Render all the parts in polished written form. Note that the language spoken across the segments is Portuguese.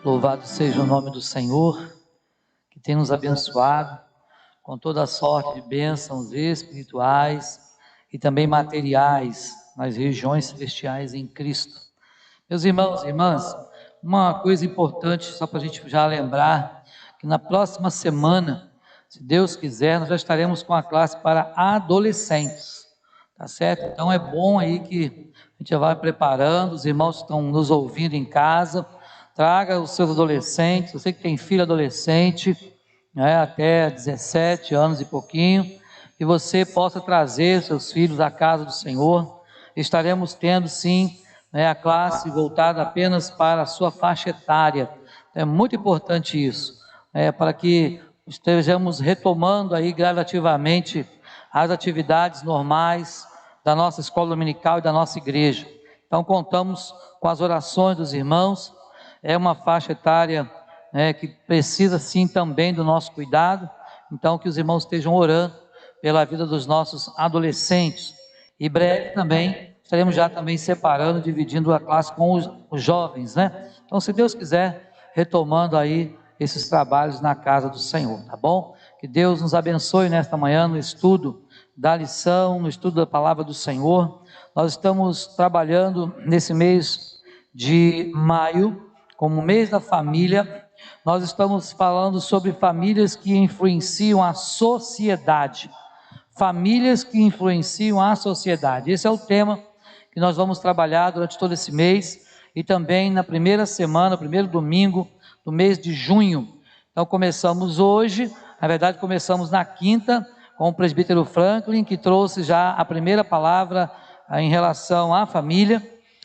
Louvado seja o nome do Senhor, que tem nos abençoado com toda a sorte de bênçãos espirituais e também materiais nas regiões celestiais em Cristo. Meus irmãos e irmãs, uma coisa importante, só para a gente já lembrar, que na próxima semana, se Deus quiser, nós já estaremos com a classe para adolescentes, tá certo? Então é bom aí que a gente já vai preparando, os irmãos que estão nos ouvindo em casa, traga os seus adolescentes, você que tem filho adolescente, né, até 17 anos e pouquinho, que você possa trazer seus filhos à casa do Senhor. Estaremos tendo sim, né, a classe voltada apenas para a sua faixa etária. É muito importante isso, para que estejamos retomando aí gradativamente as atividades normais da nossa escola dominical e da nossa igreja. Então contamos com as orações dos irmãos. É uma faixa etária, que precisa sim também do nosso cuidado. Então que os irmãos estejam orando pela vida dos nossos adolescentes. E breve também estaremos já também separando, dividindo a classe com os jovens, né? Então, se Deus quiser, retomando aí esses trabalhos na casa do Senhor, tá bom? Que Deus nos abençoe nesta manhã no estudo da lição, no estudo da palavra do Senhor. Nós estamos trabalhando nesse mês de maio, como mês da família. Nós estamos falando sobre famílias que influenciam a sociedade. Famílias que influenciam a sociedade. Esse é o tema que nós vamos trabalhar durante todo esse mês e também na primeira semana, primeiro domingo do mês de junho. Então começamos hoje, na verdade começamos na quinta, com o presbítero Franklin, que trouxe já a primeira palavra em relação à família,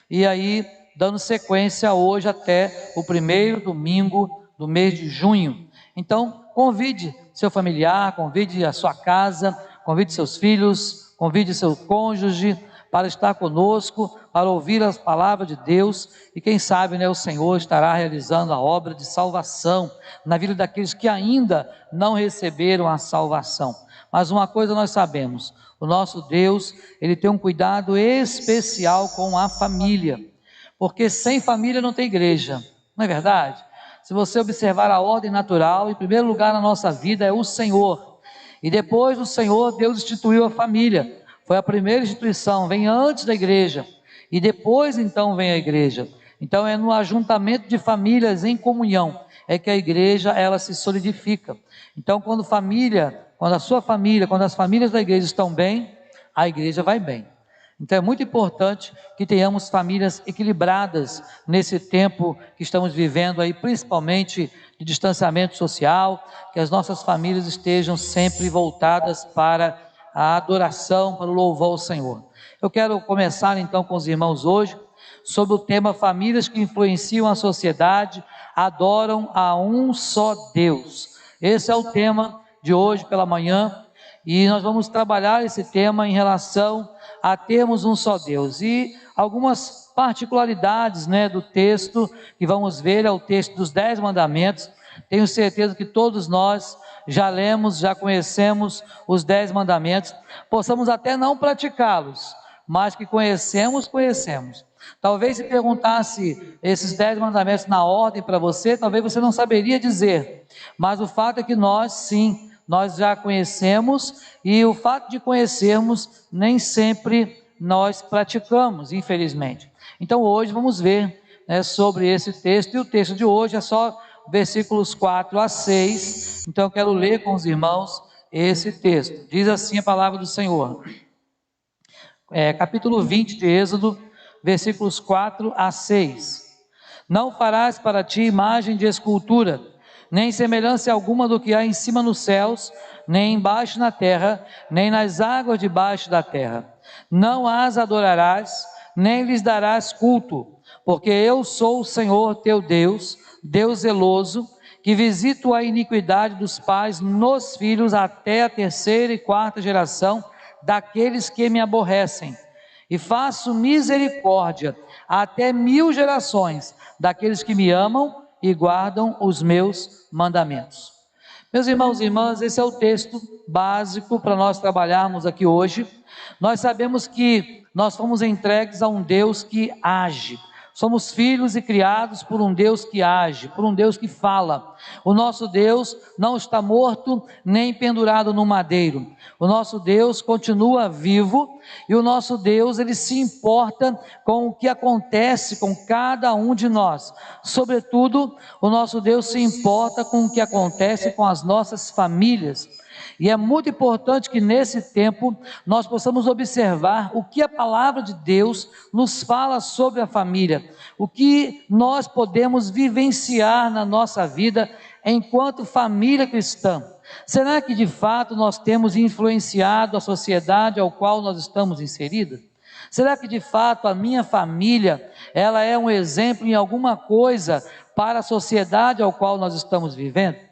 e aí dando sequência hoje até o primeiro domingo do mês de junho. Então convide seu familiar, convide a sua casa, convide seus filhos, convide seu cônjuge para estar conosco, para ouvir as palavras de Deus, e quem sabe, o Senhor estará realizando a obra de salvação na vida daqueles que ainda não receberam a salvação. Mas uma coisa nós sabemos, o nosso Deus, Ele tem um cuidado especial com a família, porque sem família não tem igreja, não é verdade? Se você observar a ordem natural, em primeiro lugar na nossa vida é o Senhor, e depois do Senhor, Deus instituiu a família. Foi a primeira instituição, vem antes da igreja, e depois então vem a igreja. Então é no ajuntamento de famílias em comunhão, é que a igreja ela se solidifica. Então quando a sua família, quando as famílias da igreja estão bem, a igreja vai bem. Então é muito importante que tenhamos famílias equilibradas nesse tempo que estamos vivendo aí, principalmente de distanciamento social, que as nossas famílias estejam sempre voltadas para a adoração, para o louvor ao Senhor. Eu quero começar então com os irmãos hoje, sobre o tema famílias que influenciam a sociedade, adoram a um só Deus. Esse é o tema de hoje pela manhã, e nós vamos trabalhar esse tema em relação a termos um só Deus, e algumas particularidades do texto que vamos ver, é o texto dos 10 mandamentos. Tenho certeza que todos nós já lemos, já conhecemos os 10 mandamentos, possamos até não praticá-los, mas que conhecemos. Talvez se perguntasse esses 10 mandamentos na ordem para você, talvez você não saberia dizer, mas o fato é que nós já conhecemos, e o fato de conhecermos, nem sempre nós praticamos, infelizmente. Então hoje vamos ver sobre esse texto, e o texto de hoje é só versículos 4 a 6, então eu quero ler com os irmãos esse texto. Diz assim a palavra do Senhor, capítulo 20 de Êxodo, versículos 4 a 6. Não farás para ti imagem de escultura, nem semelhança alguma do que há em cima nos céus, nem embaixo na terra, nem nas águas debaixo da terra. Não as adorarás, nem lhes darás culto, porque eu sou o Senhor teu Deus, Deus zeloso, que visito a iniquidade dos pais nos filhos até a terceira e quarta geração daqueles que me aborrecem, e faço misericórdia até 1000 gerações daqueles que me amam e guardam os meus mandamentos. Meus irmãos e irmãs, esse é o texto básico para nós trabalharmos aqui hoje. Nós sabemos que nós fomos entregues a um Deus que age, Somos filhos e criados por um Deus que age, por um Deus que fala. O nosso Deus não está morto nem pendurado no madeiro. O nosso Deus continua vivo e o nosso Deus, ele se importa com o que acontece com cada um de nós. Sobretudo, o nosso Deus se importa com o que acontece com as nossas famílias. E é muito importante que nesse tempo nós possamos observar o que a palavra de Deus nos fala sobre a família, o que nós podemos vivenciar na nossa vida enquanto família cristã. Será que de fato nós temos influenciado a sociedade ao qual nós estamos inseridos? Será que de fato a minha família, ela é um exemplo em alguma coisa para a sociedade ao qual nós estamos vivendo?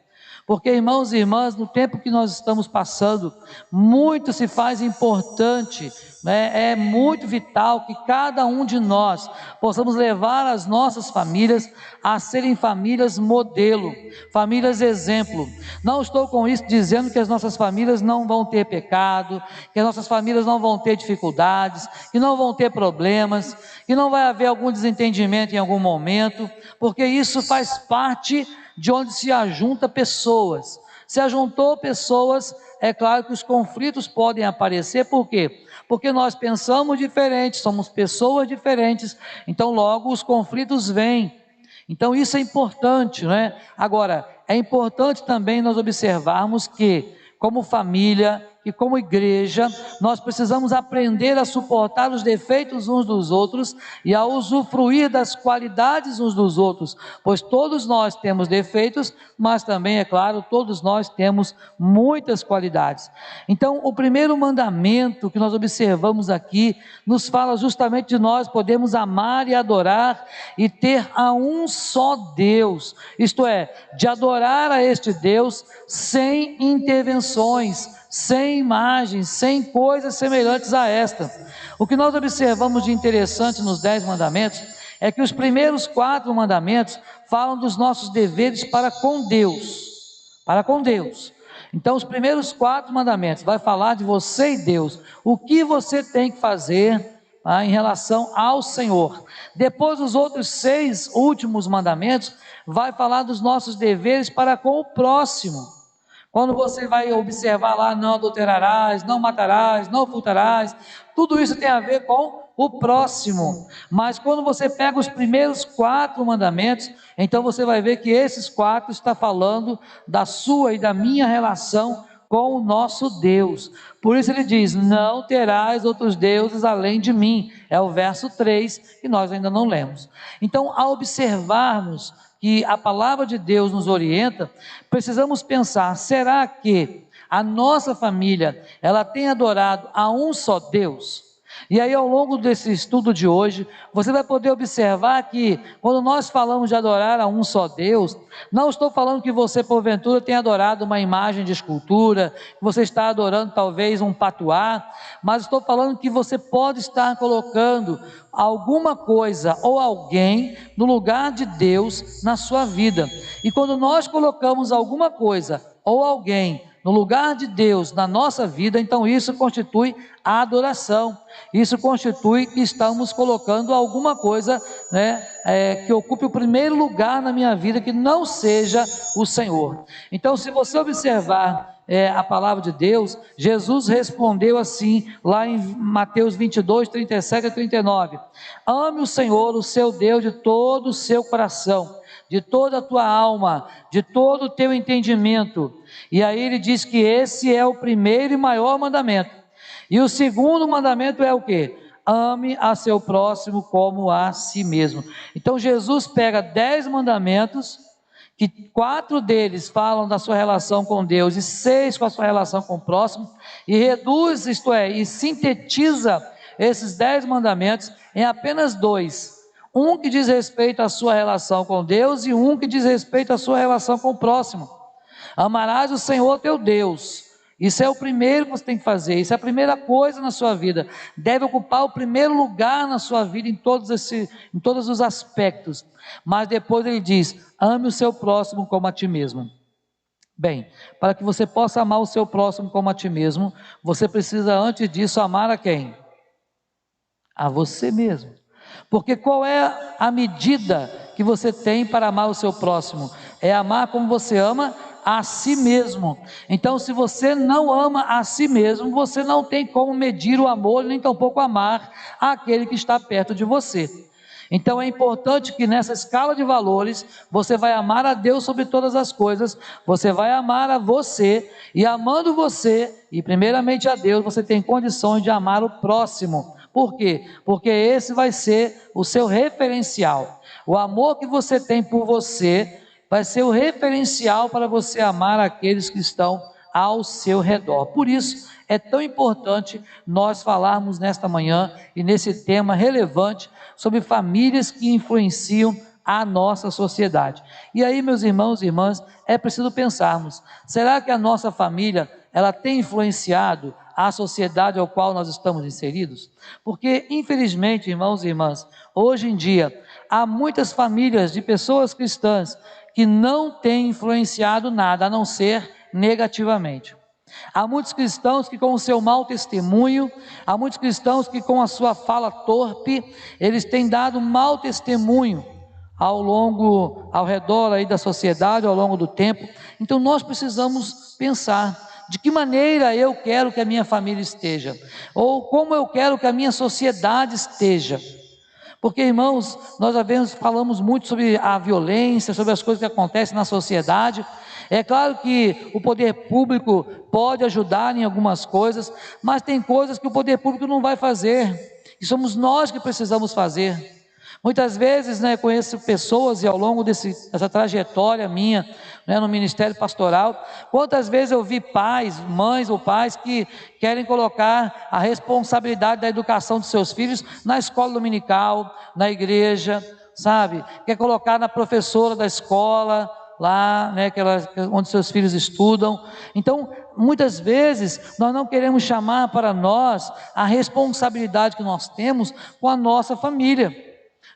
Porque, irmãos e irmãs, no tempo que nós estamos passando, muito se faz importante, né? É muito vital que cada um de nós possamos levar as nossas famílias a serem famílias modelo, famílias exemplo. Não estou com isso dizendo que as nossas famílias não vão ter pecado, que as nossas famílias não vão ter dificuldades, que não vão ter problemas, que não vai haver algum desentendimento em algum momento, porque isso faz parte de onde se ajunta pessoas. Se ajuntou pessoas, é claro que os conflitos podem aparecer. Por quê? Porque nós pensamos diferente, somos pessoas diferentes, então logo os conflitos vêm. Então isso é importante, não é? Agora, é importante também nós observarmos que, como família e como igreja, nós precisamos aprender a suportar os defeitos uns dos outros e a usufruir das qualidades uns dos outros, pois todos nós temos defeitos, mas também, é claro, todos nós temos muitas qualidades. Então, o primeiro mandamento que nós observamos aqui, nos fala justamente de nós podermos amar e adorar e ter a um só Deus, isto é, de adorar a este Deus sem intervenções, sem imagens, sem coisas semelhantes a esta. O que nós observamos de interessante nos 10 mandamentos é que os primeiros 4 mandamentos falam dos nossos deveres para com Deus. Então os primeiros 4 mandamentos vai falar de você e Deus, o que você tem que fazer em relação ao Senhor. Depois os outros 6 últimos mandamentos vai falar dos nossos deveres para com o próximo. Quando você vai observar lá, não adulterarás, não matarás, não furtarás, tudo isso tem a ver com o próximo. Mas quando você pega os primeiros 4 mandamentos, então você vai ver que esses 4 está falando da sua e da minha relação com o nosso Deus. Por isso ele diz, não terás outros deuses além de mim. É o verso 3 que nós ainda não lemos. Então, ao observarmos que a palavra de Deus nos orienta, precisamos pensar, será que a nossa família, ela tem adorado a um só Deus? E aí ao longo desse estudo de hoje, você vai poder observar que quando nós falamos de adorar a um só Deus, não estou falando que você porventura tenha adorado uma imagem de escultura, que você está adorando talvez um patuá, mas estou falando que você pode estar colocando alguma coisa ou alguém no lugar de Deus na sua vida. E quando nós colocamos alguma coisa ou alguém no lugar de Deus na nossa vida, então isso constitui a adoração, isso constitui que estamos colocando alguma coisa, né, que ocupe o primeiro lugar na minha vida, que não seja o Senhor. Então, se você observar a palavra de Deus, Jesus respondeu assim, lá em Mateus 22, 37 a 39, ame o Senhor, o seu Deus, de todo o seu coração, de toda a tua alma, de todo o teu entendimento. E aí ele diz que esse é o primeiro e maior mandamento. E o segundo mandamento é o quê? Ame a seu próximo como a si mesmo. Então Jesus pega 10 mandamentos, que 4 deles falam da sua relação com Deus e 6 com a sua relação com o próximo, e reduz, isto é, e sintetiza esses 10 mandamentos em apenas 2. Um que diz respeito à sua relação com Deus e um que diz respeito à sua relação com o próximo. Amarás o Senhor teu Deus. Isso é o primeiro que você tem que fazer, isso é a primeira coisa na sua vida, deve ocupar o primeiro lugar na sua vida em todos os aspectos. Mas depois ele diz, ame o seu próximo como a ti mesmo. Bem, para que você possa amar o seu próximo como a ti mesmo, você precisa antes disso amar a quem? A você mesmo. Porque qual é a medida que você tem para amar o seu próximo? É amar como você ama a si mesmo. Então, se você não ama a si mesmo, você não tem como medir o amor, nem tampouco amar aquele que está perto de você. Então é importante que nessa escala de valores, você vai amar a Deus sobre todas as coisas, você vai amar a você, e amando você, e primeiramente a Deus, você tem condições de amar o próximo. Por quê? Porque esse vai ser o seu referencial. O amor que você tem por você vai ser o referencial para você amar aqueles que estão ao seu redor. Por isso é tão importante nós falarmos nesta manhã e nesse tema relevante sobre famílias que influenciam a nossa sociedade. E aí, meus irmãos e irmãs, é preciso pensarmos: será que a nossa família ela tem influenciado a sociedade ao qual nós estamos inseridos? Porque, infelizmente, irmãos e irmãs, hoje em dia há muitas famílias de pessoas cristãs que não têm influenciado nada a não ser negativamente. Há muitos cristãos que com o seu mau testemunho, há muitos cristãos que com a sua fala torpe, eles têm dado mau testemunho ao redor aí da sociedade, ao longo do tempo. Então nós precisamos pensar: de que maneira eu quero que a minha família esteja? Ou como eu quero que a minha sociedade esteja? Porque, irmãos, nós às vezes falamos muito sobre a violência, sobre as coisas que acontecem na sociedade. É claro que o poder público pode ajudar em algumas coisas, mas tem coisas que o poder público não vai fazer, e somos nós que precisamos fazer. Muitas vezes, conheço pessoas, e ao longo dessa trajetória minha, no ministério pastoral, quantas vezes eu vi pais, mães ou pais que querem colocar a responsabilidade da educação de seus filhos na escola dominical, na igreja, sabe? Quer colocar na professora da escola, lá, onde seus filhos estudam. Então, muitas vezes, nós não queremos chamar para nós a responsabilidade que nós temos com a nossa família,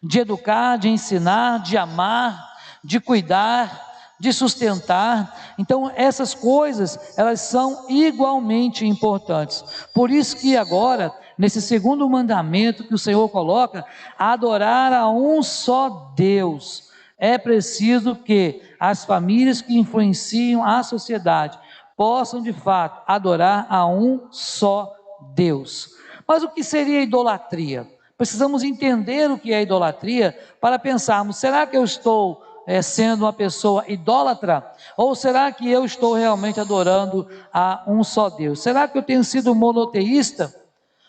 de educar, de ensinar, de amar, de cuidar, de sustentar. Então essas coisas, elas são igualmente importantes. Por isso que agora, nesse segundo mandamento que o Senhor coloca, adorar a um só Deus, é preciso que as famílias que influenciam a sociedade possam de fato adorar a um só Deus. Mas o que seria idolatria? Precisamos entender o que é idolatria para pensarmos: será que eu estou sendo uma pessoa idólatra? Ou será que eu estou realmente adorando a um só Deus? Será que eu tenho sido monoteísta?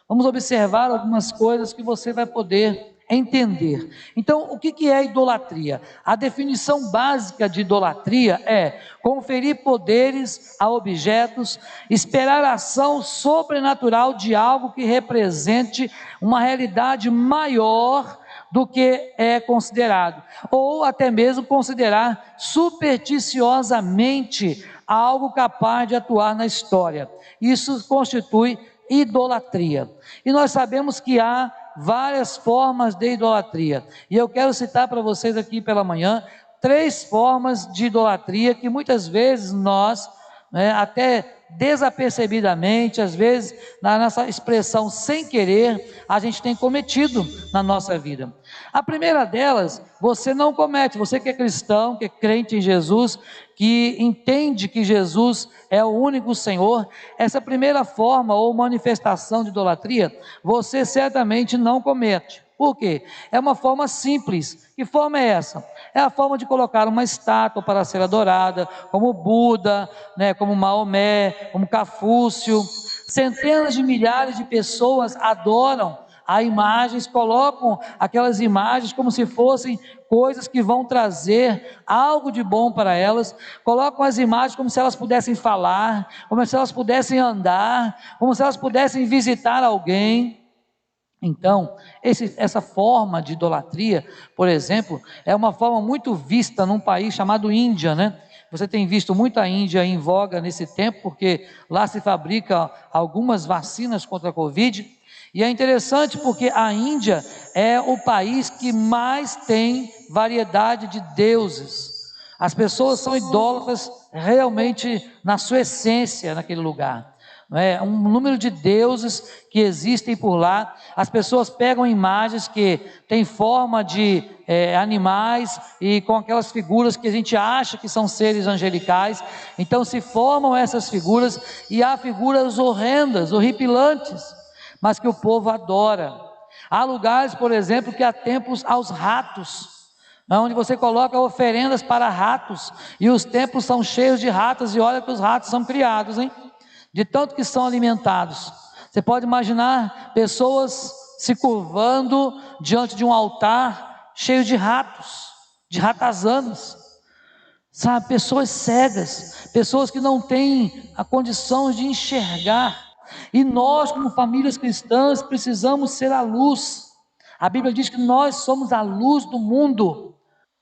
Vamos observar algumas coisas que você vai poder entender. Então, o que é idolatria? A definição básica de idolatria é conferir poderes a objetos, esperar a ação sobrenatural de algo que represente uma realidade maior do que é considerado, ou até mesmo considerar supersticiosamente algo capaz de atuar na história. Isso constitui idolatria. E nós sabemos que há várias formas de idolatria, e eu quero citar para vocês aqui pela manhã 3 formas de idolatria que muitas vezes nós, até desapercebidamente, às vezes na nossa expressão sem querer, a gente tem cometido na nossa vida. A primeira delas, você não comete, você que é cristão, que é crente em Jesus, que entende que Jesus é o único Senhor, essa primeira forma ou manifestação de idolatria, você certamente não comete. Por quê? É uma forma simples. Que forma é essa? É a forma de colocar uma estátua para ser adorada, como Buda, como Maomé, como Confúcio. Centenas de milhares de pessoas adoram a imagens, colocam aquelas imagens como se fossem coisas que vão trazer algo de bom para elas, colocam as imagens como se elas pudessem falar, como se elas pudessem andar, como se elas pudessem visitar alguém. Então, essa forma de idolatria, por exemplo, é uma forma muito vista num país chamado Índia, Você tem visto muita Índia em voga nesse tempo, porque lá se fabrica algumas vacinas contra a Covid, e é interessante porque a Índia é o país que mais tem variedade de deuses. As pessoas são idólatras realmente na sua essência naquele lugar. um número de deuses que existem por lá. As pessoas pegam imagens que têm forma de animais e com aquelas figuras que a gente acha que são seres angelicais. Então se formam essas figuras, e há figuras horrendas, horripilantes, mas que o povo adora. Há lugares, por exemplo, que há templos aos ratos, onde você coloca oferendas para ratos, e os templos são cheios de ratos, e olha que os ratos são criados, hein? De tanto que são alimentados. Você pode imaginar pessoas se curvando diante de um altar cheio de ratos, de ratazanas, sabe? Pessoas cegas, pessoas que não têm a condição de enxergar. E nós, como famílias cristãs, precisamos ser a luz. A Bíblia diz que nós somos a luz do mundo,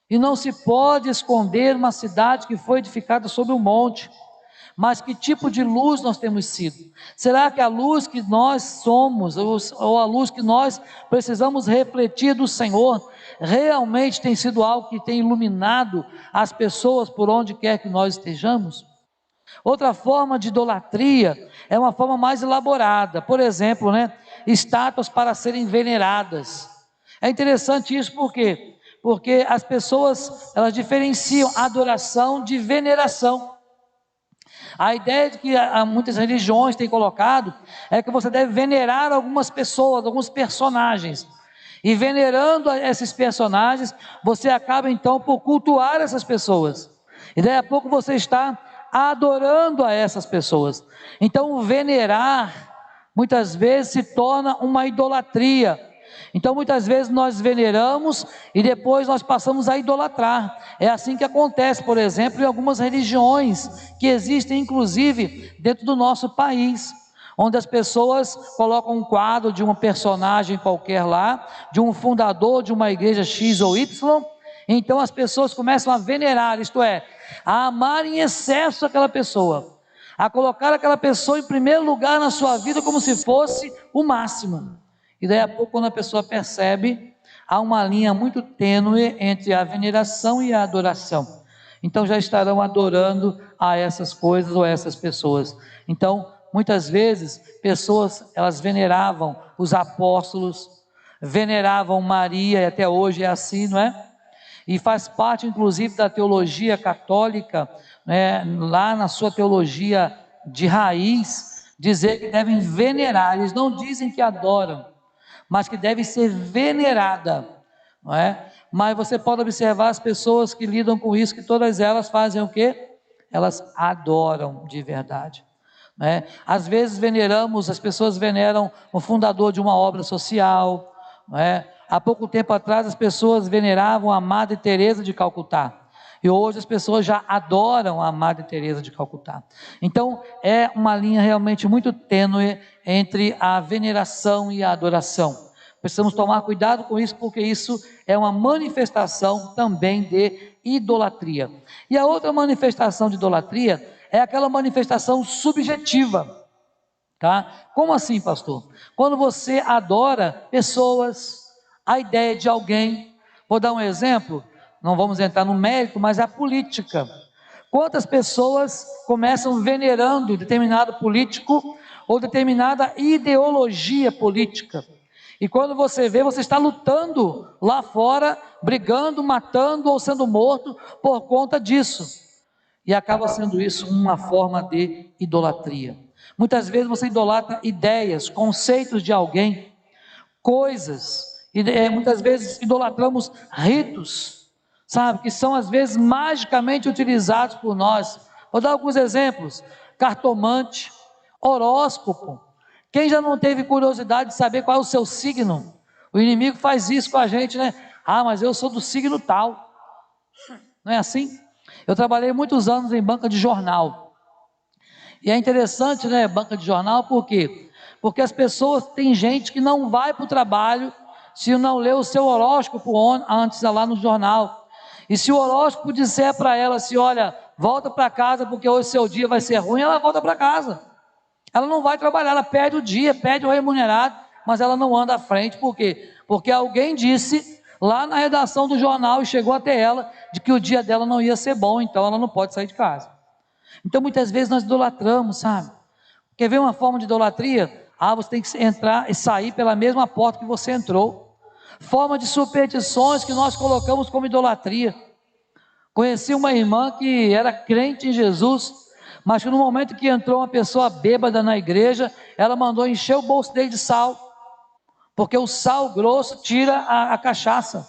e não se pode esconder uma cidade que foi edificada sobre um monte. Mas que tipo de luz nós temos sido? Será que a luz que nós somos, ou a luz que nós precisamos refletir do Senhor, realmente tem sido algo que tem iluminado as pessoas por onde quer que nós estejamos? Outra forma de idolatria é uma forma mais elaborada. Por exemplo, estátuas para serem veneradas. É interessante isso, por quê? Porque as pessoas, elas diferenciam adoração de veneração. A ideia de que muitas religiões têm colocado é que você deve venerar algumas pessoas, alguns personagens, e venerando esses personagens, você acaba então por cultuar essas pessoas, e daí a pouco você está adorando a essas pessoas. Então o venerar muitas vezes se torna uma idolatria. Então muitas vezes nós veneramos e depois nós passamos a idolatrar. É assim que acontece, por exemplo, em algumas religiões que existem inclusive dentro do nosso país, onde as pessoas colocam um quadro de um personagem qualquer lá, de um fundador de uma igreja X ou Y. Então as pessoas começam a venerar, isto é, a amar em excesso aquela pessoa, a colocar aquela pessoa em primeiro lugar na sua vida como se fosse o máximo. E daí a pouco, quando a pessoa percebe, há uma linha muito tênue entre a veneração e a adoração. Então já estarão adorando a essas coisas ou a essas pessoas. Então muitas vezes pessoas, elas veneravam os apóstolos, veneravam Maria, e até hoje é assim, não é? E faz parte inclusive da teologia católica, lá na sua teologia de raiz, dizer que devem venerar. Eles não dizem que adoram, mas que deve ser venerada, não é? Mas você pode observar as pessoas que lidam com isso, que todas elas fazem o quê? Elas adoram de verdade, não é? Às vezes as pessoas veneram o fundador de uma obra social, não é? Há pouco tempo atrás as pessoas veneravam a Madre Teresa de Calcutá, e hoje as pessoas já adoram a Madre Teresa de Calcutá. Então é uma linha realmente muito tênue entre a veneração e a adoração. Precisamos tomar cuidado com isso, porque isso é uma manifestação também de idolatria. E a outra manifestação de idolatria é aquela manifestação subjetiva, tá? Como assim, pastor? Quando você adora pessoas, a ideia de alguém. Vou dar um exemplo, não vamos entrar no mérito, mas a política. Quantas pessoas começam venerando determinado político ou determinada ideologia política, e quando você vê, você está lutando lá fora, brigando, matando ou sendo morto por conta disso, e acaba sendo isso uma forma de idolatria. Muitas vezes você idolatra ideias, conceitos de alguém, coisas, e muitas vezes idolatramos ritos, sabe, que são às vezes magicamente utilizados por nós. Vou dar alguns exemplos: cartomante, horóscopo. Quem já não teve curiosidade de saber qual é o seu signo? O inimigo faz isso com a gente, né? Ah, mas eu sou do signo tal. Não é assim? Eu trabalhei muitos anos em banca de jornal, e é interessante, banca de jornal, por quê? Porque as pessoas, tem gente que não vai para o trabalho se não ler o seu horóscopo antes lá no jornal. E se o horóscopo disser para ela assim: olha, volta para casa porque hoje seu dia vai ser ruim, ela volta para casa. Ela não vai trabalhar, ela perde o dia, perde o remunerado, mas ela não anda à frente. Por quê? Porque alguém disse lá na redação do jornal, e chegou até ela, de que o dia dela não ia ser bom, então ela não pode sair de casa. Então muitas vezes nós idolatramos, sabe, Quer ver uma forma de idolatria? Você tem que entrar e sair pela mesma porta que você entrou. Forma de superstições que nós colocamos como idolatria. Conheci uma irmã que era crente em Jesus, mas que no momento que entrou uma pessoa bêbada na igreja, ela mandou encher o bolso dele de sal, porque o sal grosso tira a cachaça.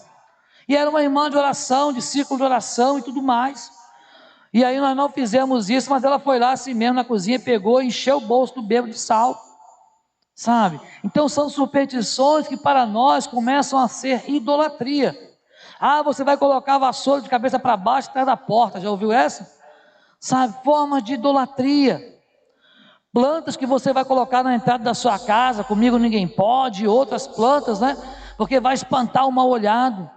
E era uma irmã de oração, de círculo de oração e tudo mais. E aí nós não fizemos isso, mas ela foi lá assim mesmo na cozinha, pegou e encheu o bolso do bêbado de sal, sabe? Então são superstições que para nós começam a ser idolatria. Você vai colocar a vassoura de cabeça para baixo atrás da porta, já ouviu essa? Sabe, formas de idolatria. Plantas que você vai colocar na entrada da sua casa, comigo ninguém pode, outras plantas, né? Porque vai espantar o mal olhado.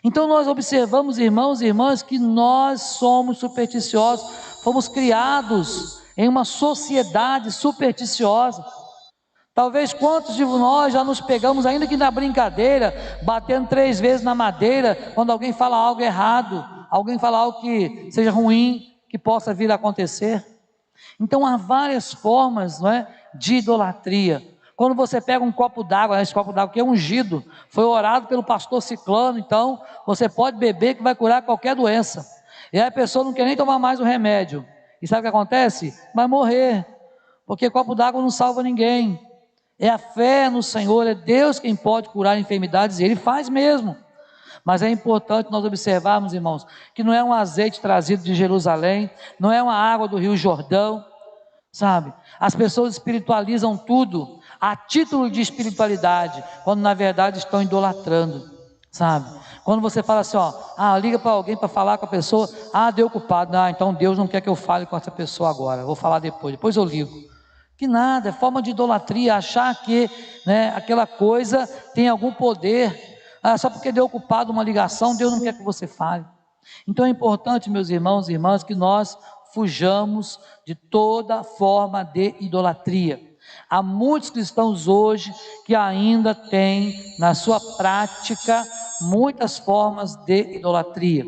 Então nós observamos, irmãos e irmãs, que nós somos supersticiosos, fomos criados em uma sociedade supersticiosa. Talvez quantos de nós já nos pegamos, ainda que na brincadeira, batendo 3 vezes na madeira, quando alguém fala algo errado, alguém fala algo que seja ruim, que possa vir a acontecer. Então há várias formas, não é, de idolatria. Quando você pega um copo d'água, esse copo d'água que é ungido, foi orado pelo pastor ciclano, então você pode beber que vai curar qualquer doença. E aí a pessoa não quer nem tomar mais o remédio. E sabe o que acontece? Vai morrer, porque copo d'água não salva ninguém. É a fé no Senhor, é Deus quem pode curar enfermidades, e Ele faz mesmo. Mas é importante nós observarmos, irmãos, que não é um azeite trazido de Jerusalém, não é uma água do Rio Jordão, sabe? As pessoas espiritualizam tudo a título de espiritualidade, quando na verdade estão idolatrando, sabe? Quando você fala assim, liga para alguém para falar com a pessoa, deu ocupado, então Deus não quer que eu fale com essa pessoa agora, eu vou falar depois eu ligo. Que nada, é forma de idolatria, achar que, né, aquela coisa tem algum poder, só porque deu ocupado uma ligação, Deus não quer que você fale. Então é importante, meus irmãos e irmãs, que nós fujamos de toda forma de idolatria. Há muitos cristãos hoje que ainda têm na sua prática muitas formas de idolatria.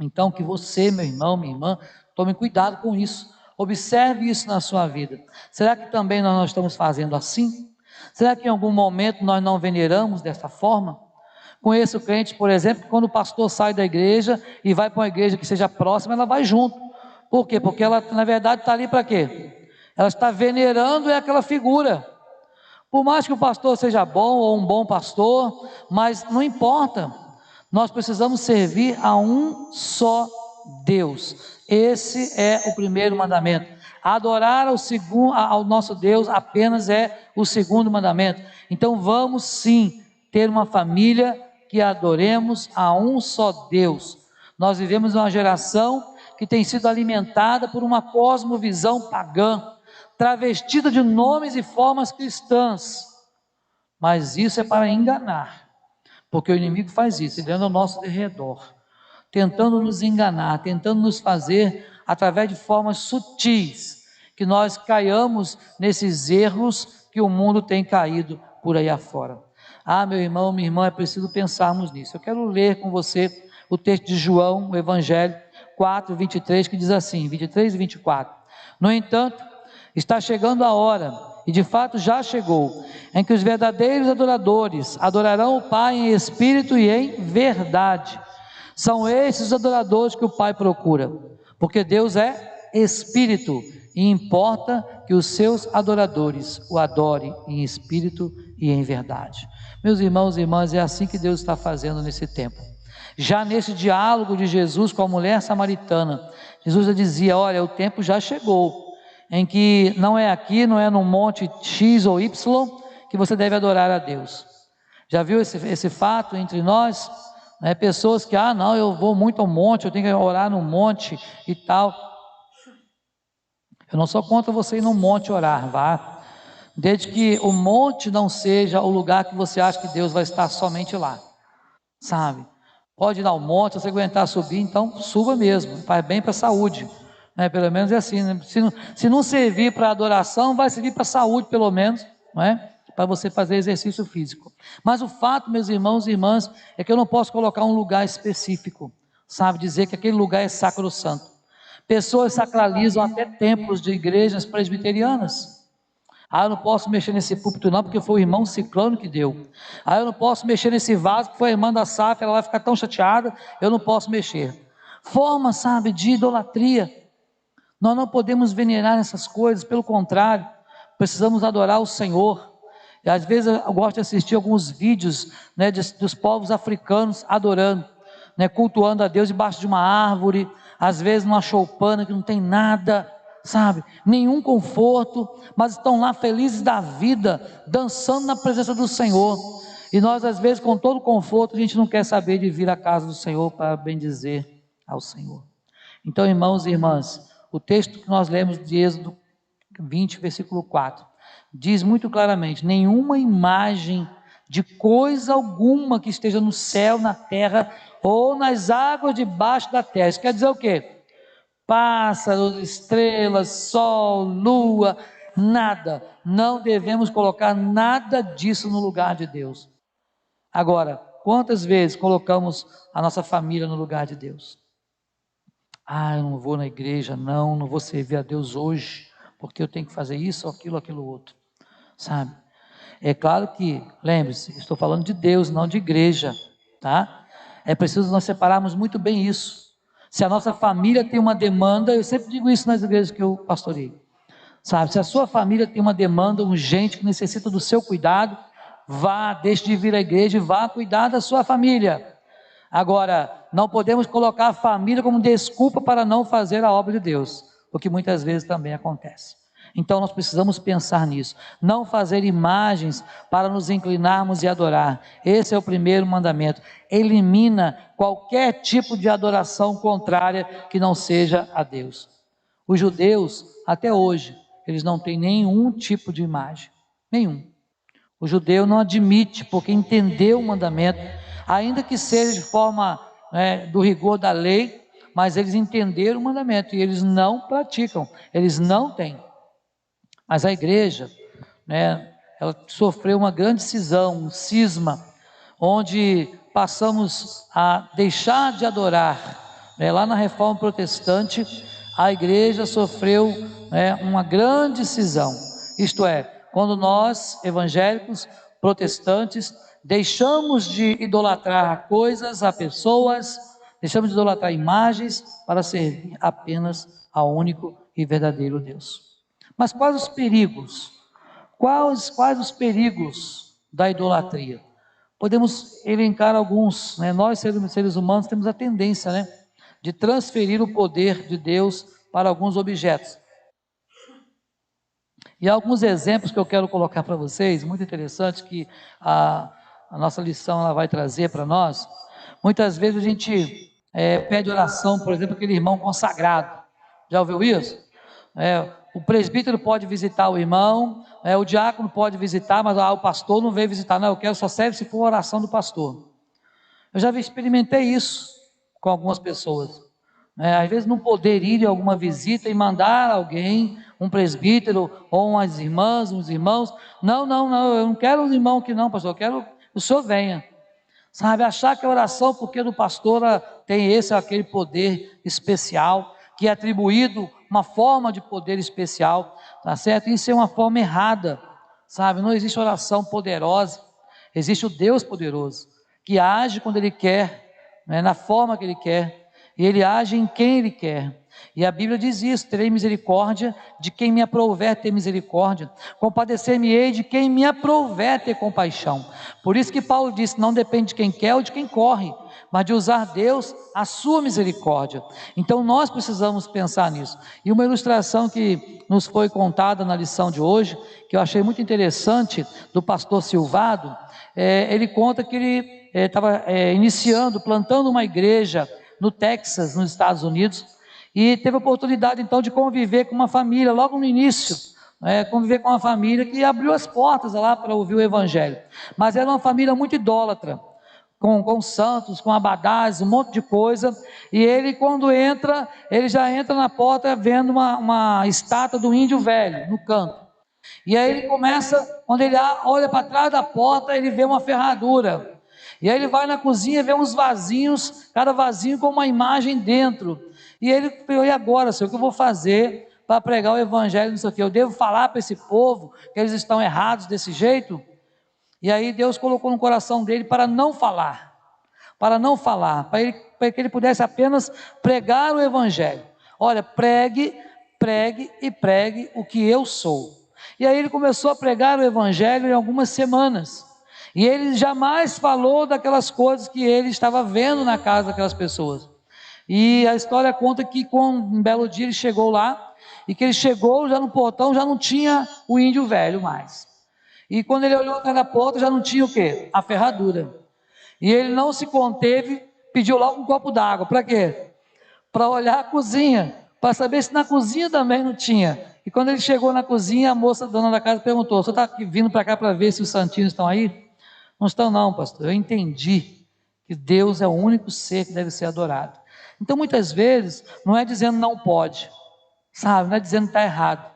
Então que você, meu irmão, minha irmã, tome cuidado com isso. Observe isso na sua vida. Será que também nós não estamos fazendo assim? Será que em algum momento nós não veneramos dessa forma? Conheço crente, por exemplo, que quando o pastor sai da igreja e vai para uma igreja que seja próxima, ela vai junto. Por quê? Porque ela, na verdade, está ali para quê? Ela está venerando aquela figura. Por mais que o pastor seja bom ou um bom pastor, mas não importa. Nós precisamos servir a um só Deus. Esse é o primeiro mandamento. Adorar ao nosso Deus apenas é o segundo mandamento. Então vamos sim ter uma família que adoremos a um só Deus. Nós vivemos uma geração que tem sido alimentada por uma cosmovisão pagã, travestida de nomes e formas cristãs, mas isso é para enganar, porque o inimigo faz isso, ele anda ao nosso redor, tentando nos enganar, tentando nos fazer, através de formas sutis, que nós caiamos nesses erros que o mundo tem caído por aí afora. Meu irmão, minha irmã, é preciso pensarmos nisso. Eu quero ler com você o texto de João, o Evangelho 4, 23, que diz assim, 23 e 24. No entanto, está chegando a hora, e de fato já chegou, em que os verdadeiros adoradores adorarão o Pai em espírito e em verdade. São esses os adoradores que o Pai procura, porque Deus é espírito, e importa que os seus adoradores o adorem em espírito e em verdade. Meus irmãos e irmãs, é assim que Deus está fazendo nesse tempo. Já nesse diálogo de Jesus com a mulher samaritana, Jesus já dizia, olha, o tempo já chegou, em que não é aqui, não é no monte X ou Y, que você deve adorar a Deus. Já viu esse fato entre nós? Pessoas que, não, eu vou muito ao monte, eu tenho que orar no monte e tal. Eu não sou contra você ir no monte orar, vá, desde que o monte não seja o lugar que você acha que Deus vai estar somente lá, sabe? Pode ir ao monte, se você aguentar subir, então suba mesmo, faz bem para a saúde, pelo menos é assim, né? Se não servir para adoração, vai servir para a saúde pelo menos, não é? Para você fazer exercício físico. Mas o fato, meus irmãos e irmãs, é que eu não posso colocar um lugar específico, sabe, dizer que aquele lugar é sacrossanto. Pessoas sacralizam até templos de igrejas presbiterianas. Ah, eu não posso mexer nesse púlpito não, porque foi o irmão ciclano que deu. Ah, eu não posso mexer nesse vaso, porque foi a irmã da SAF, ela vai ficar tão chateada, eu não posso mexer. Forma, sabe, de idolatria. Nós não podemos venerar essas coisas, pelo contrário, precisamos adorar o Senhor. E às vezes eu gosto de assistir alguns vídeos, né, dos povos africanos adorando, né, cultuando a Deus debaixo de uma árvore, às vezes numa choupana que não tem nada, sabe, nenhum conforto, mas estão lá felizes da vida, dançando na presença do Senhor. E nós às vezes com todo conforto, a gente não quer saber de vir à casa do Senhor para bendizer ao Senhor. Então, irmãos e irmãs, o texto que nós lemos de Êxodo 20, versículo 4, diz muito claramente: nenhuma imagem de coisa alguma que esteja no céu, na terra ou nas águas debaixo da terra. Isso quer dizer o quê? Pássaros, estrelas, sol, lua, nada. Não devemos colocar nada disso no lugar de Deus. Agora, quantas vezes colocamos a nossa família no lugar de Deus? Ah, eu não vou na igreja, não vou servir a Deus hoje, porque eu tenho que fazer isso, aquilo outro, sabe? É claro que, lembre-se, estou falando de Deus, não de igreja, tá? É preciso nós separarmos muito bem isso. Se a nossa família tem uma demanda, eu sempre digo isso nas igrejas que eu pastorei, sabe? Se a sua família tem uma demanda urgente que necessita do seu cuidado, vá, deixe de vir à igreja e vá cuidar da sua família. Agora, não podemos colocar a família como desculpa para não fazer a obra de Deus, o que muitas vezes também acontece. Então nós precisamos pensar nisso, não fazer imagens para nos inclinarmos e adorar. Esse é o primeiro mandamento. Elimina qualquer tipo de adoração contrária que não seja a Deus. Os judeus, até hoje, eles não têm nenhum tipo de imagem, nenhum. O judeu não admite, porque entendeu o mandamento, ainda que seja de forma do rigor da lei, mas eles entenderam o mandamento e eles não praticam, eles não têm. Mas a igreja, ela sofreu uma grande cisão, um cisma, onde passamos a deixar de adorar. Lá na Reforma Protestante, a igreja sofreu uma grande cisão, isto é, quando nós, evangélicos, protestantes, deixamos de idolatrar a coisas, a pessoas, deixamos de idolatrar imagens para servir apenas ao único e verdadeiro Deus. Mas quais os perigos? Quais os perigos da idolatria? Podemos elencar alguns, Nós seres humanos temos a tendência, de transferir o poder de Deus para alguns objetos. E alguns exemplos que eu quero colocar para vocês, muito interessante, que a nossa lição ela vai trazer para nós. Muitas vezes a gente pede oração, por exemplo, aquele irmão consagrado. Já ouviu isso? O presbítero pode visitar o irmão, o diácono pode visitar, mas o pastor não veio visitar. Não, eu quero, só serve se for a oração do pastor. Eu já experimentei isso com algumas pessoas. Às vezes não poder ir em alguma visita e mandar alguém, um presbítero ou umas irmãs, uns irmãos, não, eu não quero um irmão que não, pastor, eu quero que o senhor venha, sabe, achar que a oração, porque do pastor tem esse ou aquele poder especial, que é atribuído uma forma de poder especial, tá certo? Isso é uma forma errada, sabe, não existe oração poderosa, existe o Deus poderoso, que age quando Ele quer, na forma que Ele quer, e Ele age em quem Ele quer, e a Bíblia diz isso: terei misericórdia de quem me aprouver ter misericórdia, compadecer-me-ei de quem me aprouver ter compaixão. Por isso que Paulo disse, não depende de quem quer ou de quem corre, mas de usar Deus a sua misericórdia. Então nós precisamos pensar nisso. E uma ilustração que nos foi contada na lição de hoje, que eu achei muito interessante, do pastor Silvado, ele conta que ele estava iniciando, plantando uma igreja no Texas, nos Estados Unidos, e teve a oportunidade então de conviver com uma família, logo no início, conviver com uma família que abriu as portas lá para ouvir o evangelho, mas era uma família muito idólatra, com santos, com abadás, um monte de coisa, e ele quando entra, ele já entra na porta vendo uma estátua do índio velho, no canto, e aí ele começa, quando ele olha para trás da porta, ele vê uma ferradura, E aí ele vai na cozinha e vê uns vasinhos, cada vasinho com uma imagem dentro. E ele falou: e agora, Senhor, o que eu vou fazer para pregar o evangelho, não sei o quê? Eu devo falar para esse povo que eles estão errados desse jeito? E aí Deus colocou no coração dele para não falar, para que ele pudesse apenas pregar o evangelho. Olha, pregue e pregue o que eu sou. E aí ele começou a pregar o evangelho em algumas semanas, e ele jamais falou daquelas coisas que ele estava vendo na casa daquelas pessoas. E a história conta que um belo dia ele chegou lá, e que ele chegou já no portão, já não tinha o índio velho mais. E quando ele olhou atrás da porta, já não tinha o quê? A ferradura. E ele não se conteve, pediu logo um copo d'água. Para quê? Para olhar a cozinha, para saber se na cozinha também não tinha. E quando ele chegou na cozinha, a moça, dona da casa, perguntou: você está vindo para cá para ver se os santinhos estão aí? Não estão não, pastor. Eu entendi que Deus é o único ser que deve ser adorado. Então muitas vezes, não é dizendo não pode, sabe? Não é dizendo que está errado.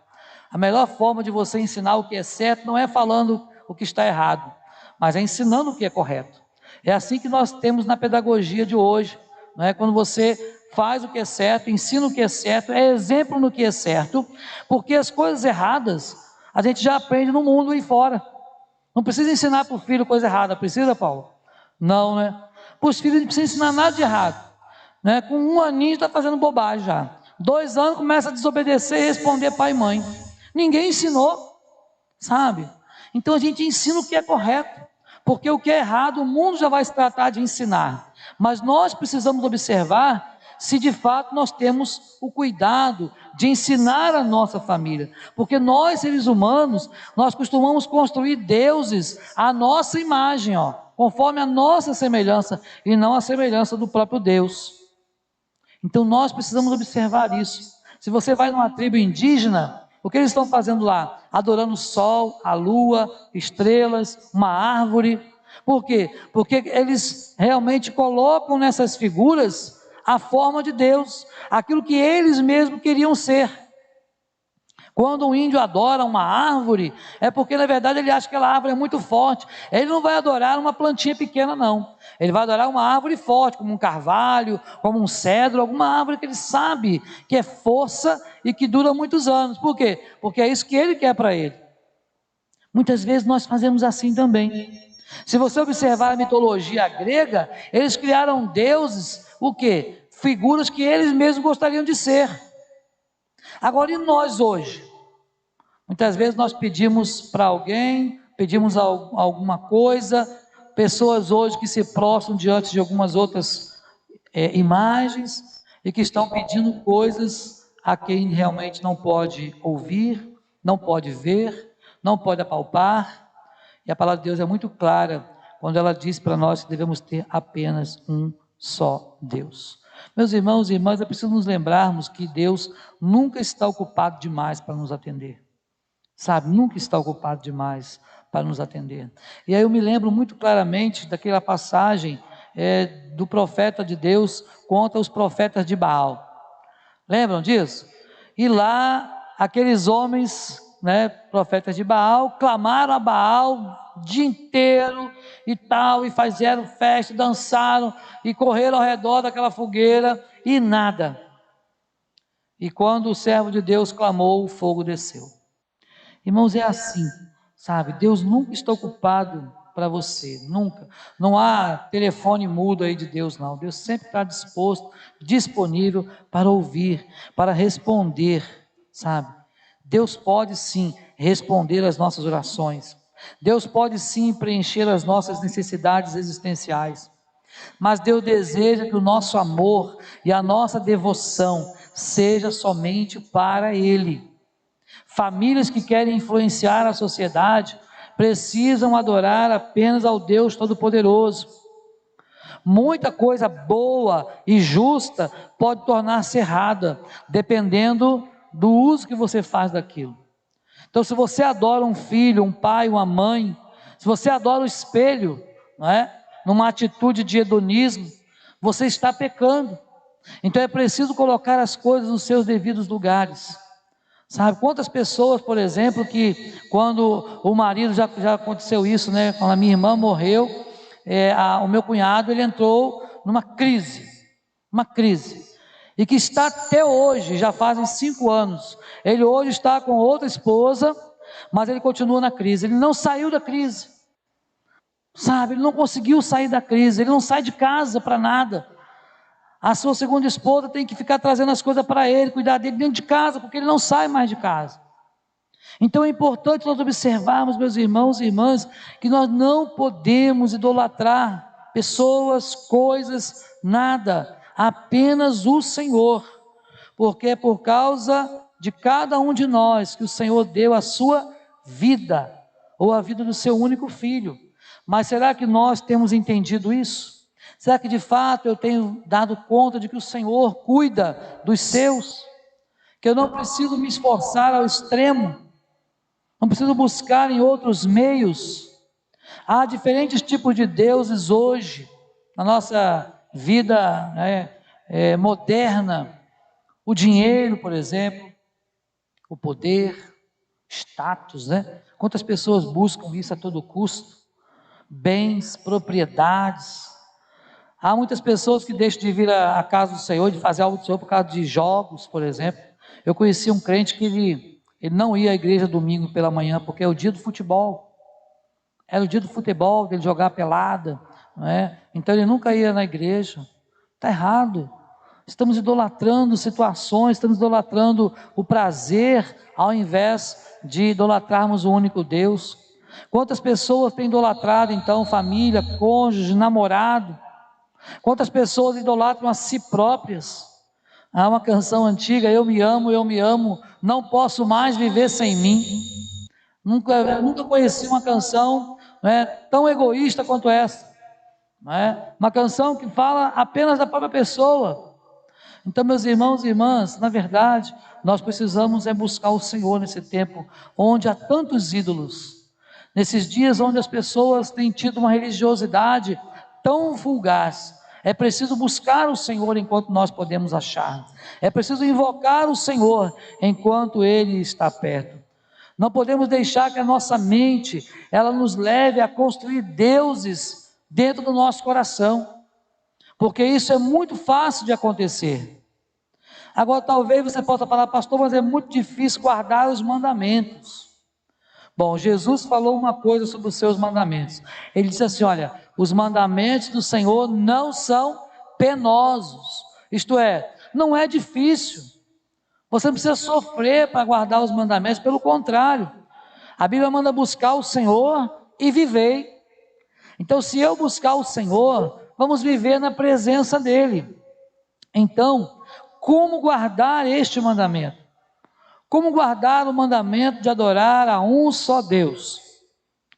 A melhor forma de você ensinar o que é certo não é falando o que está errado, mas é ensinando o que é correto. É assim que nós temos na pedagogia de hoje, não é? Quando você faz o que é certo, ensina o que é certo, é exemplo no que é certo, porque as coisas erradas a gente já aprende no mundo e fora. Não precisa ensinar para o filho coisa errada, precisa, Paulo? Não, né? Para os filhos não precisa ensinar nada de errado, né? Com 1 aninho está fazendo bobagem já, 2 anos começa a desobedecer e responder pai e mãe. Ninguém ensinou, sabe? Então a gente ensina o que é correto, porque o que é errado o mundo já vai se tratar de ensinar, mas nós precisamos observar se de fato nós temos o cuidado de ensinar a nossa família, porque nós seres humanos, nós costumamos construir deuses à nossa imagem, conforme a nossa semelhança, e não a semelhança do próprio Deus. Então nós precisamos observar isso. Se você vai numa tribo indígena, o que eles estão fazendo lá? Adorando o sol, a lua, estrelas, uma árvore. Por quê? Porque eles realmente colocam nessas figuras a forma de Deus, aquilo que eles mesmos queriam ser. Quando um índio adora uma árvore, é porque na verdade ele acha que aquela árvore é muito forte. Ele não vai adorar uma plantinha pequena não, ele vai adorar uma árvore forte, como um carvalho, como um cedro, alguma árvore que ele sabe que é força e que dura muitos anos. Por quê? Porque é isso que ele quer para ele. Muitas vezes nós fazemos assim também. Se você observar a mitologia grega, eles criaram deuses, o quê? Figuras que eles mesmos gostariam de ser. Agora, e nós hoje? Muitas vezes nós pedimos para alguém, pedimos alguma coisa, pessoas hoje que se prostram diante de algumas outras imagens, e que estão pedindo coisas a quem realmente não pode ouvir, não pode ver, não pode apalpar. E a palavra de Deus é muito clara, quando ela diz para nós que devemos ter apenas um só Deus. Meus irmãos e irmãs, é preciso nos lembrarmos que Deus nunca está ocupado demais para nos atender, sabe? Nunca está ocupado demais para nos atender. E aí eu me lembro muito claramente daquela passagem do profeta de Deus contra os profetas de Baal. Lembram disso? E lá aqueles homens, profetas de Baal, clamaram a Baal o dia inteiro e tal, e fizeram festa, dançaram e correram ao redor daquela fogueira e nada. E quando o servo de Deus clamou, o fogo desceu. Irmãos, é assim, sabe? Deus nunca está ocupado para você, nunca. Não há telefone mudo aí de Deus, não. Deus sempre está disposto, disponível para ouvir, para responder, sabe? Deus pode sim responder às nossas orações. Deus pode sim preencher as nossas necessidades existenciais. Mas Deus deseja que o nosso amor e a nossa devoção seja somente para Ele. Famílias que querem influenciar a sociedade precisam adorar apenas ao Deus Todo-Poderoso. Muita coisa boa e justa pode tornar-se errada, dependendo do uso que você faz daquilo. Então, se você adora um filho, um pai, uma mãe, se você adora o espelho, numa atitude de hedonismo, você está pecando. Então é preciso colocar as coisas nos seus devidos lugares. Sabe, quantas pessoas, por exemplo, que quando o marido, já aconteceu isso, quando a minha irmã morreu, o meu cunhado, ele entrou numa crise, e que está até hoje, já fazem 5 anos, ele hoje está com outra esposa, mas ele continua na crise, ele não saiu da crise, sabe, ele não conseguiu sair da crise, ele não sai de casa para nada. A sua segunda esposa tem que ficar trazendo as coisas para ele, cuidar dele dentro de casa, porque ele não sai mais de casa. Então é importante nós observarmos, meus irmãos e irmãs, que nós não podemos idolatrar pessoas, coisas, nada, apenas o Senhor, porque é por causa de cada um de nós que o Senhor deu a sua vida, ou a vida do seu único filho. Mas será que nós temos entendido isso? Será que de fato eu tenho dado conta de que o Senhor cuida dos seus? Que eu não preciso me esforçar ao extremo, não preciso buscar em outros meios. Há diferentes tipos de deuses hoje, na nossa vida moderna. O dinheiro, por exemplo, o poder, status, Quantas pessoas buscam isso a todo custo? Bens, propriedades. Há muitas pessoas que deixam de vir à casa do Senhor, de fazer algo do Senhor por causa de jogos, por exemplo. Eu conheci um crente que ele não ia à igreja domingo pela manhã, porque é o dia do futebol. Era o dia do futebol, dele jogar pelada, Então ele nunca ia na igreja. Está errado. Estamos idolatrando situações, estamos idolatrando o prazer, ao invés de idolatrarmos o único Deus. Quantas pessoas têm idolatrado então família, cônjuge, namorado? Quantas pessoas idolatram a si próprias? Há uma canção antiga: eu me amo, não posso mais viver sem mim. Nunca conheci uma canção tão egoísta quanto essa. Uma canção que fala apenas da própria pessoa. Então, meus irmãos e irmãs, na verdade, nós precisamos buscar o Senhor nesse tempo, onde há tantos ídolos, nesses dias onde as pessoas têm tido uma religiosidade tão fugaz. É preciso buscar o Senhor enquanto nós podemos achar, é preciso invocar o Senhor enquanto Ele está perto. Não podemos deixar que a nossa mente, ela nos leve a construir deuses dentro do nosso coração, porque isso é muito fácil de acontecer. Agora talvez você possa falar: pastor, mas é muito difícil guardar os mandamentos. Bom, Jesus falou uma coisa sobre os seus mandamentos. Ele disse assim: olha, os mandamentos do Senhor não são penosos, isto é, não é difícil, você não precisa sofrer para guardar os mandamentos, pelo contrário, a Bíblia manda buscar o Senhor e vivei. Então, se eu buscar o Senhor, vamos viver na presença dEle. Então, como guardar este mandamento? Como guardar o mandamento de adorar a um só Deus?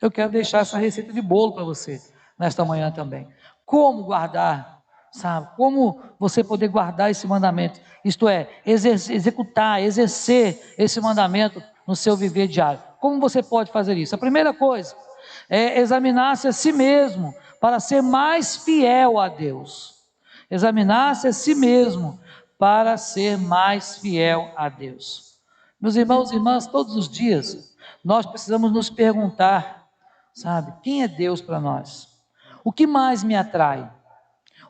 Eu quero deixar essa receita de bolo para você, nesta manhã também. Como guardar, sabe? Como você poder guardar esse mandamento? Isto é, executar, exercer esse mandamento no seu viver diário. Como você pode fazer isso? A primeira coisa é examinar-se a si mesmo, para ser mais fiel a Deus. Examinar-se a si mesmo, para ser mais fiel a Deus. Meus irmãos e irmãs, todos os dias, nós precisamos nos perguntar, sabe, quem é Deus para nós? O que mais me atrai?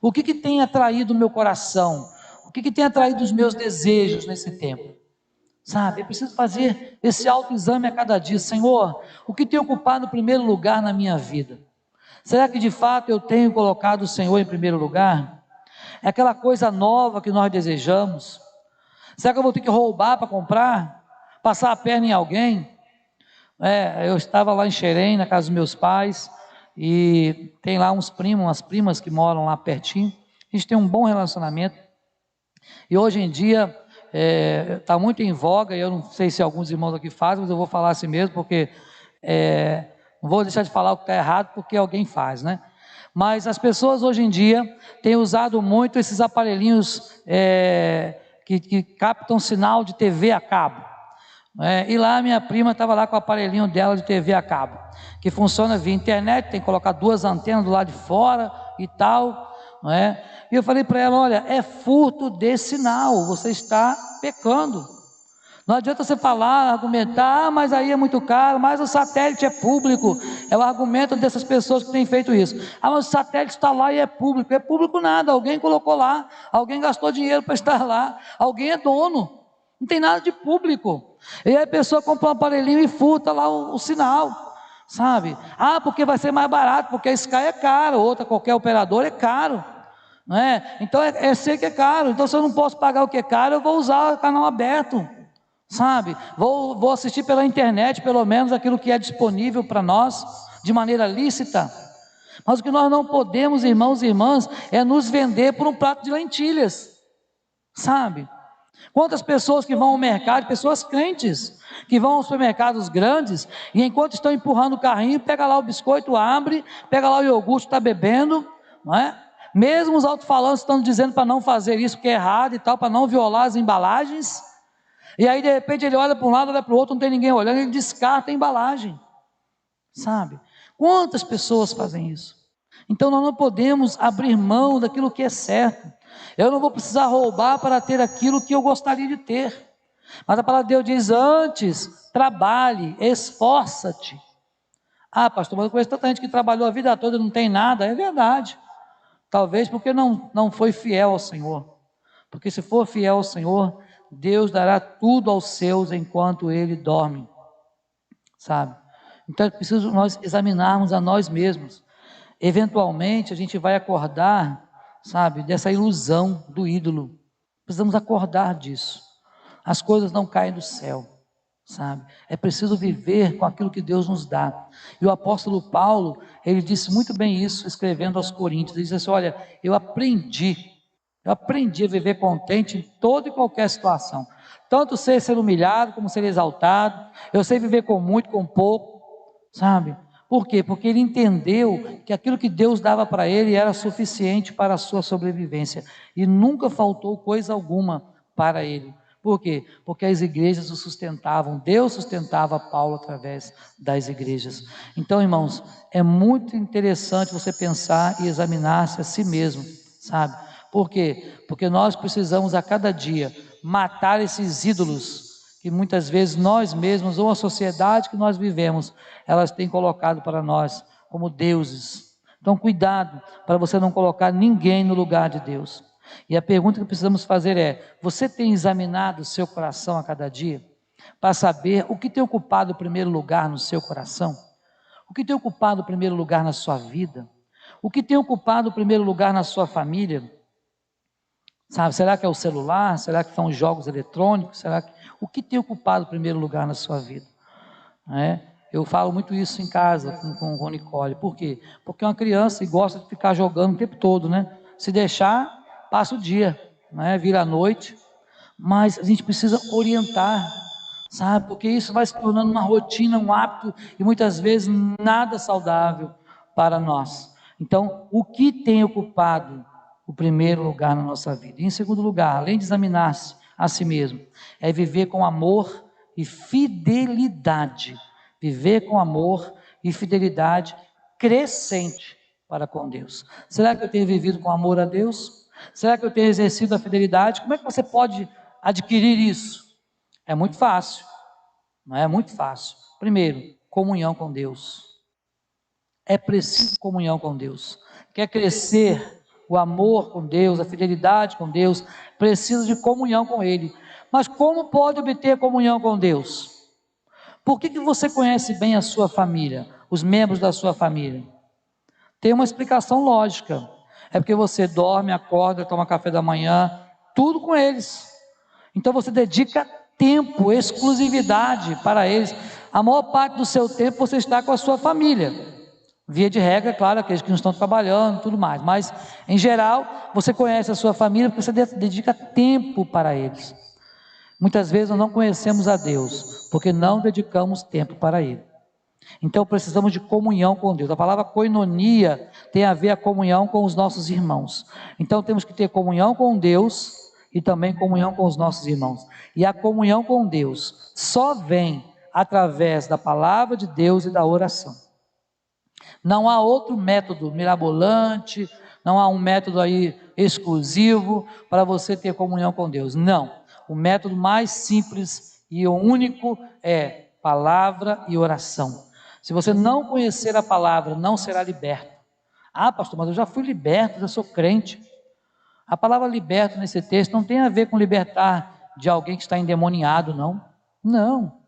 O que tem atraído o meu coração? O que tem atraído os meus desejos nesse tempo? Sabe, eu preciso fazer esse autoexame a cada dia. Senhor, o que tem ocupado o primeiro lugar na minha vida? Será que de fato eu tenho colocado o Senhor em primeiro lugar? É aquela coisa nova que nós desejamos? Será que eu vou ter que roubar para comprar? Passar a perna em alguém? Eu estava lá em Xerém, na casa dos meus pais, e tem lá uns primos, umas primas que moram lá pertinho. A gente tem um bom relacionamento, e hoje em dia está muito em voga, e eu não sei se alguns irmãos aqui fazem, mas eu vou falar assim mesmo, porque não vou deixar de falar o que está errado, porque alguém faz, Mas as pessoas hoje em dia têm usado muito esses aparelhinhos que captam sinal de TV a cabo. E lá minha prima estava lá com o aparelhinho dela de TV a cabo, que funciona via internet, tem que colocar 2 antenas do lado de fora e tal, E eu falei para ela: olha, é furto de sinal, você está pecando. Não adianta você falar, argumentar, mas aí é muito caro, mas o satélite é público. É o argumento dessas pessoas que têm feito isso. Mas o satélite está lá e é público. É público nada, alguém colocou lá, alguém gastou dinheiro para estar lá, alguém é dono. Não tem nada de público. E aí a pessoa compra um aparelhinho e furta lá o sinal, sabe? Porque vai ser mais barato, porque a Sky é caro, outra qualquer operador é caro. Não é? Então sei que é caro. Então se eu não posso pagar o que é caro, eu vou usar o canal aberto. Sabe, vou assistir pela internet, pelo menos aquilo que é disponível para nós, de maneira lícita. Mas o que nós não podemos, irmãos e irmãs, é nos vender por um prato de lentilhas, sabe? Quantas pessoas que vão ao mercado, pessoas crentes, que vão aos supermercados grandes, e enquanto estão empurrando o carrinho, pega lá o biscoito, abre, pega lá o iogurte, está bebendo, não é? Mesmo os alto-falantes estão dizendo para não fazer isso, porque é errado e tal, para não violar as embalagens. E aí de repente ele olha para um lado, olha para o outro, não tem ninguém olhando, ele descarta a embalagem, sabe? Quantas pessoas fazem isso? Então nós não podemos abrir mão daquilo que é certo. Eu não vou precisar roubar para ter aquilo que eu gostaria de ter. Mas a palavra de Deus diz: antes, trabalhe, esforça-te. Pastor, mas eu conheço tanta gente que trabalhou a vida toda e não tem nada. É verdade. Talvez porque não foi fiel ao Senhor. Porque se for fiel ao Senhor, Deus dará tudo aos seus enquanto ele dorme, sabe? Então é preciso nós examinarmos a nós mesmos. Eventualmente a gente vai acordar, sabe, dessa ilusão do ídolo. Precisamos acordar disso. As coisas não caem do céu, sabe? É preciso viver com aquilo que Deus nos dá. E o apóstolo Paulo, ele disse muito bem isso, escrevendo aos Coríntios. Ele disse assim: olha, eu aprendi a viver contente em toda e qualquer situação. Tanto sei ser humilhado como ser exaltado. Eu sei viver com muito, com pouco, sabe? Por quê? Porque ele entendeu que aquilo que Deus dava para ele era suficiente para a sua sobrevivência. E nunca faltou coisa alguma para ele. Por quê? Porque as igrejas o sustentavam. Deus sustentava Paulo através das igrejas. Então, irmãos, é muito interessante você pensar e examinar-se a si mesmo, sabe? Por quê? Porque nós precisamos a cada dia matar esses ídolos que muitas vezes nós mesmos ou a sociedade que nós vivemos, elas têm colocado para nós como deuses. Então cuidado para você não colocar ninguém no lugar de Deus. E a pergunta que precisamos fazer é: você tem examinado o seu coração a cada dia para saber o que tem ocupado o primeiro lugar no seu coração? O que tem ocupado o primeiro lugar na sua vida? O que tem ocupado o primeiro lugar na sua família? Sabe, será que é o celular? Será que são os jogos eletrônicos? O que tem ocupado o primeiro lugar na sua vida? Eu falo muito isso em casa com Nicole. Por quê? Porque é uma criança e gosta de ficar jogando o tempo todo, né? Se deixar, passa o dia, vira a noite. Mas a gente precisa orientar, sabe? Porque isso vai se tornando uma rotina, um hábito e muitas vezes nada saudável para nós. Então, o que tem ocupado o primeiro lugar na nossa vida? E em segundo lugar, além de examinar-se a si mesmo, é viver com amor e fidelidade. Viver com amor e fidelidade crescente para com Deus. Será que eu tenho vivido com amor a Deus? Será que eu tenho exercido a fidelidade? Como é que você pode adquirir isso? É muito fácil, não é muito fácil. Primeiro, comunhão com Deus. É preciso comunhão com Deus. Quer crescer o amor com Deus, a fidelidade com Deus, precisa de comunhão com Ele. Mas como pode obter comunhão com Deus? Por que você conhece bem a sua família, os membros da sua família? Tem uma explicação lógica. É porque você dorme, acorda, toma café da manhã, tudo com eles. Então você dedica tempo, exclusividade para eles. A maior parte do seu tempo você está com a sua família. Via de regra, claro, aqueles que não estão trabalhando, tudo mais. Mas, em geral, você conhece a sua família porque você dedica tempo para eles. Muitas vezes nós não conhecemos a Deus porque não dedicamos tempo para Ele. Então precisamos de comunhão com Deus. A palavra koinonia tem a ver a comunhão com os nossos irmãos. Então temos que ter comunhão com Deus e também comunhão com os nossos irmãos. E a comunhão com Deus só vem através da palavra de Deus e da oração. Não há outro método mirabolante, não há um método aí exclusivo para você ter comunhão com Deus. Não. O método mais simples e o único é palavra e oração. Se você não conhecer a palavra, não será liberto. Ah, pastor, mas eu já fui liberto, já sou crente. A palavra liberto nesse texto não tem a ver com libertar de alguém que está endemoniado, não. Não.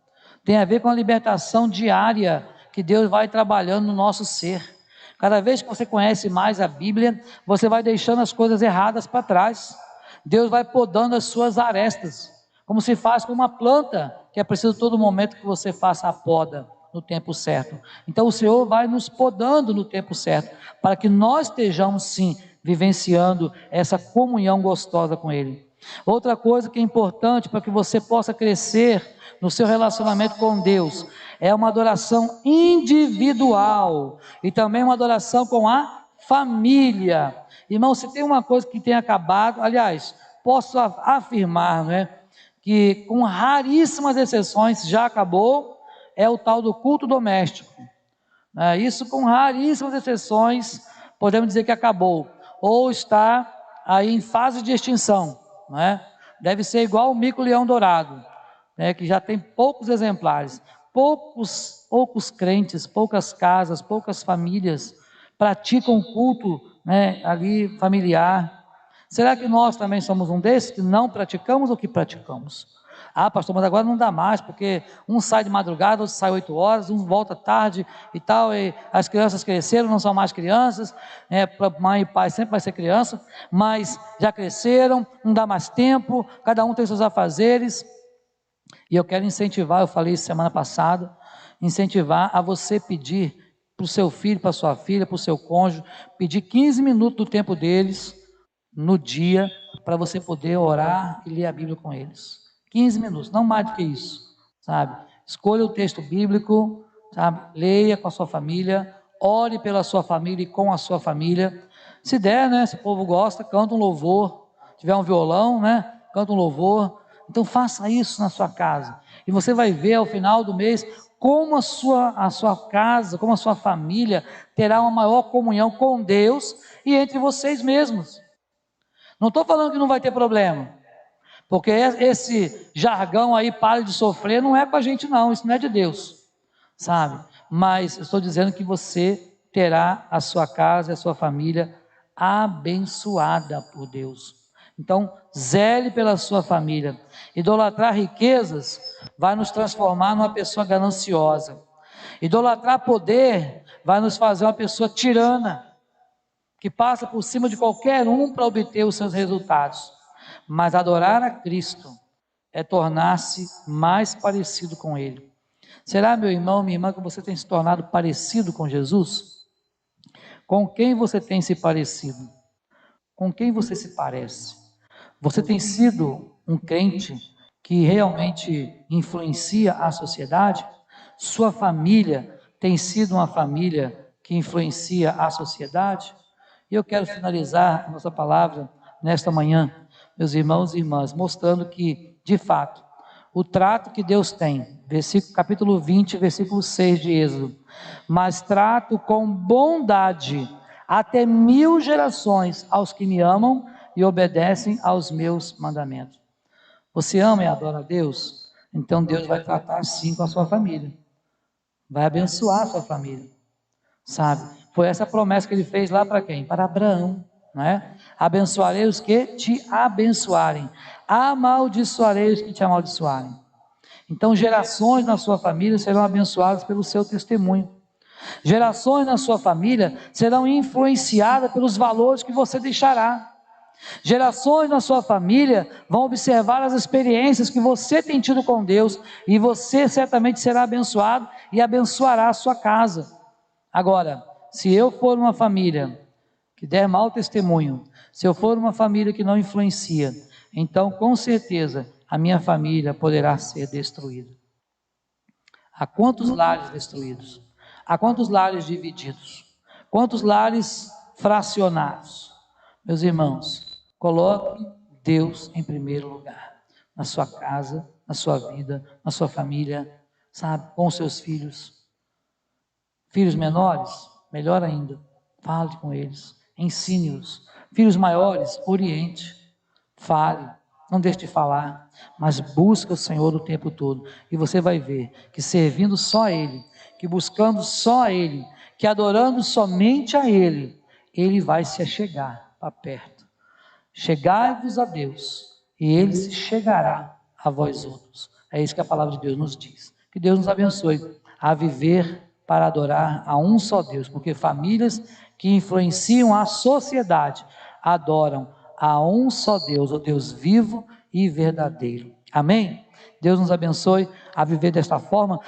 Tem a ver com a libertação diária que Deus vai trabalhando no nosso ser. Cada vez que você conhece mais a Bíblia, você vai deixando as coisas erradas para trás. Deus vai podando as suas arestas, como se faz com uma planta, que é preciso todo momento que você faça a poda no tempo certo. Então o Senhor vai nos podando no tempo certo, para que nós estejamos sim vivenciando essa comunhão gostosa com Ele. Outra coisa que é importante para que você possa crescer no seu relacionamento com Deus é uma adoração individual e também uma adoração com a família. Irmão, se tem uma coisa que tem acabado, aliás, posso afirmar, não é, que com raríssimas exceções já acabou, é o tal do culto doméstico. Isso com raríssimas exceções, podemos dizer que acabou, ou está aí em fase de extinção, não é? Deve ser igual o mico-leão dourado, né, que já tem poucos exemplares, poucos crentes, poucas casas, poucas famílias praticam o culto, né, ali familiar. Será que nós também somos um desses que não praticamos ou que praticamos? Ah, pastor, mas agora não dá mais, porque um sai de madrugada, outro sai 8 horas, um volta tarde e tal, e as crianças cresceram, não são mais crianças, mãe e pai sempre vai ser criança, mas já cresceram, não dá mais tempo, cada um tem seus afazeres, e eu quero incentivar, eu falei isso semana passada, incentivar a você pedir para o seu filho, para a sua filha, para o seu cônjuge, pedir 15 minutos do tempo deles, no dia, para você poder orar e ler a Bíblia com eles. 15 minutos, não mais do que isso, sabe? Escolha o texto bíblico, sabe? Leia com a sua família, ore pela sua família e com a sua família. Se der, né? Se o povo gosta, canta um louvor. Se tiver um violão, né? Canta um louvor. Então faça isso na sua casa. E você vai ver ao final do mês como a sua casa, como a sua família terá uma maior comunhão com Deus e entre vocês mesmos. Não estou falando que não vai ter problema, porque esse jargão aí, pare de sofrer, não é com a gente não, isso não é de Deus, sabe? Mas eu estou dizendo que você terá a sua casa e a sua família abençoada por Deus. Então, zele pela sua família. Idolatrar riquezas vai nos transformar numa pessoa gananciosa. Idolatrar poder vai nos fazer uma pessoa tirana, que passa por cima de qualquer um para obter os seus resultados. Mas adorar a Cristo é tornar-se mais parecido com Ele. Será, meu irmão, minha irmã, que você tem se tornado parecido com Jesus? Com quem você tem se parecido? Com quem você se parece? Você tem sido um crente que realmente influencia a sociedade? Sua família tem sido uma família que influencia a sociedade? E eu quero finalizar a nossa palavra nesta manhã, meus irmãos e irmãs, mostrando que, de fato, o trato que Deus tem, capítulo 20, versículo 6 de Êxodo, mas trato com bondade até 1000 gerações aos que me amam e obedecem aos meus mandamentos. Você ama e adora a Deus? Então Deus vai tratar assim com a sua família, vai abençoar a sua família, sabe? Foi essa promessa que ele fez lá para quem? Para Abraão, não é? Abençoarei os que te abençoarem, amaldiçoarei os que te amaldiçoarem. Então gerações na sua família serão abençoadas pelo seu testemunho. Gerações na sua família serão influenciadas pelos valores que você deixará. Gerações na sua família vão observar as experiências que você tem tido com Deus, e você certamente será abençoado e abençoará a sua casa. Agora, se eu for uma família que der mau testemunho, se eu for uma família que não influencia, então com certeza a minha família poderá ser destruída. Há quantos lares destruídos? Há quantos lares divididos? Quantos lares fracionados? Meus irmãos, coloque Deus em primeiro lugar, na sua casa, na sua vida, na sua família, sabe, com seus filhos. Filhos menores, melhor ainda, fale com eles, ensine-os. Filhos maiores, oriente, fale, não deixe de falar, mas busca o Senhor o tempo todo, e você vai ver que servindo só a Ele, que buscando só a Ele, que adorando somente a Ele, Ele vai se achegar para perto. Chegai-vos a Deus, e Ele se chegará a vós outros. É isso que a palavra de Deus nos diz. Que Deus nos abençoe a viver para adorar a um só Deus, porque famílias que influenciam a sociedade adoram a um só Deus, o Deus vivo e verdadeiro. Amém? Deus nos abençoe a viver desta forma.